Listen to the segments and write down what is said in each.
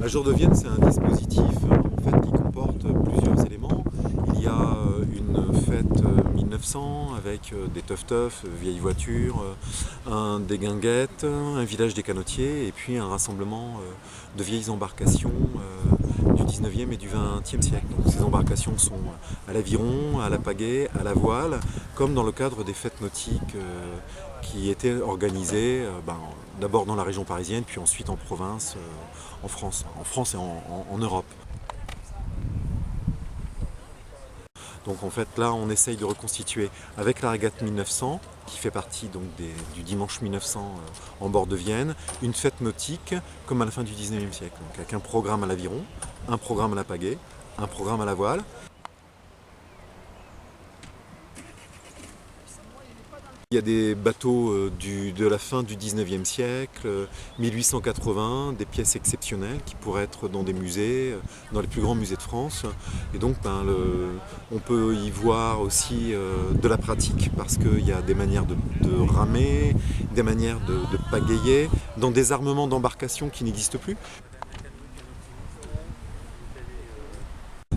La Jour de Vienne, c'est un dispositif en fait, qui comporte plusieurs éléments. Il y a une fête 1900 avec des teuf-teuf, vieilles voitures, des guinguettes, un village des canotiers et puis un rassemblement de vieilles embarcations du 19e et du 20e siècle. Donc, ces embarcations sont à l'aviron, à la pagaie, à la voile, comme dans le cadre des fêtes nautiques qui étaient organisées d'abord dans la région parisienne, puis ensuite en province, en France et en Europe. Donc en fait là on essaye de reconstituer avec la régate 1900 qui fait partie donc du dimanche 1900 en bord de Vienne, une fête nautique comme à la fin du 19e siècle, donc avec un programme à l'aviron, un programme à la pagaie, un programme à la voile. Il y a des bateaux de la fin du 19e siècle, 1880, des pièces exceptionnelles qui pourraient être dans des musées, dans les plus grands musées de France. Et donc on peut y voir aussi de la pratique parce qu'il y a des manières de ramer, des manières de pagayer, dans des armements d'embarcation qui n'existent plus.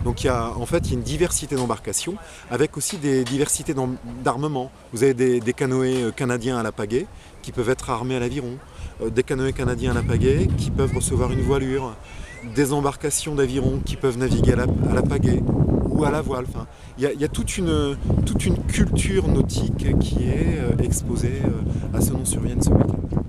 Donc il y a une diversité d'embarcations avec aussi des diversités d'armements. Vous avez des canoës canadiens à la pagaie qui peuvent être armés à l'aviron, des canoës canadiens à la pagaie qui peuvent recevoir une voilure, des embarcations d'aviron qui peuvent naviguer à la pagaie ou à la voile. Enfin, il y a toute une culture nautique qui est exposée à Senon-sur-Vienne ce week-end.